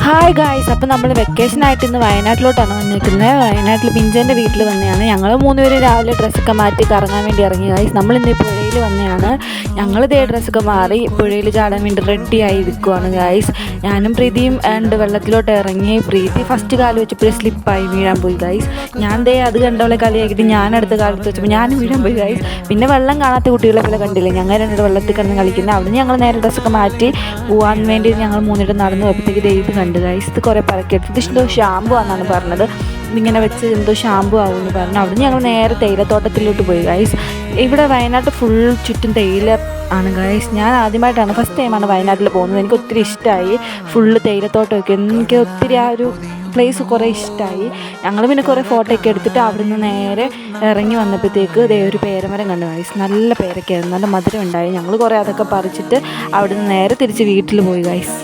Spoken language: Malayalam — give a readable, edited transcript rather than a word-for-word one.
ഹായ് ഗായ്സ്, അപ്പോൾ നമ്മൾ വെക്കേഷനായിട്ട് ഇന്ന് വയനാട്ടിലോട്ടാണ് വന്നിരിക്കുന്നത്. വയനാട്ടിൽ പിഞ്ചൻ്റെ വീട്ടിൽ വന്നതാണ്. ഞങ്ങൾ 3 പേര് രാവിലെ ഡ്രസ്സൊക്കെ മാറ്റി കറങ്ങാൻ വേണ്ടി ഇറങ്ങി ഗായ്സ്. നമ്മളിന്ന് പുഴയിൽ വന്നതാണ്. ഞങ്ങളിതേ ഡ്രസ്സൊക്കെ മാറി പുഴയിൽ ചാടാൻ വേണ്ടി റെഡി ആയി ഇരിക്കുവാണ് ഗായ്സ്. ഞാനും പ്രീതിയും വെള്ളത്തിലോട്ട് ഇറങ്ങി. പ്രീതി ഫസ്റ്റ് കാല് വെച്ചപ്പോൾ സ്ലിപ്പായി വീഴാൻ പോയി ഗായ്സ്. ഞാൻ അത് കണ്ടവളെ കളിയാക്കിയിട്ട് ഞാൻ അടുത്ത കാലത്ത് വെച്ചപ്പോൾ ഞാനും വീഴാൻ പോയി ഗായ്സ്. പിന്നെ വെള്ളം കാണാത്ത കുട്ടികളെ പോലെ കണ്ടില്ലേ, ഞങ്ങൾ 2 വെള്ളത്തിൽ കിടന്ന് കളിക്കുന്നത്. അവിടെ ഞങ്ങൾ നേരെ ഡ്രസ്സൊക്കെ മാറ്റി പോകാൻ വേണ്ടി ഞങ്ങൾ 3 നടന്ന് പോയപ്പോഴത്തേക്ക് ഇത് കണ്ട് ഗൈസ്. ഇത് കുറേ പറക്കെടുത്ത് ഇത് എന്തോ ഷാമ്പു ആണെന്നാണ് പറഞ്ഞത്. ഇതിങ്ങനെ വെച്ച് എന്തോ ഷാമ്പു ആവുമെന്ന് പറഞ്ഞു. അവിടെ ഞങ്ങൾ നേരെ തേയിലത്തോട്ടത്തിലോട്ട് പോയി ഗൈസ്. ഇവിടെ വയനാട്ട് ഫുൾ ചുറ്റും തേയില ആണ് ഗൈസ്. ഞാൻ ആദ്യമായിട്ടാണ്, ഫസ്റ്റ് ടൈമാണ് വയനാട്ടിൽ പോകുന്നത്. എനിക്ക് ഒത്തിരി ഇഷ്ടമായി ഫുള്ള് തേയിലത്തോട്ടമൊക്കെ. എനിക്ക് ഒത്തിരി ആ ഒരു പ്ലേസ് കുറേ ഇഷ്ടമായി. ഞങ്ങൾ പിന്നെ കുറേ ഫോട്ടോ ഒക്കെ എടുത്തിട്ട് അവിടെ നിന്ന് നേരെ ഇറങ്ങി വന്നപ്പോഴത്തേക്ക് ഒരു പേരമരം കണ്ടു ഗൈസ്. നല്ല പേരൊക്കെയായിരുന്നു, നല്ല മധുരം ഉണ്ടായി. ഞങ്ങൾ കുറേ അതൊക്കെ പറിച്ചിട്ട് അവിടെ നിന്ന് നേരെ തിരിച്ച് വീട്ടിൽ പോയി ഗൈസ്.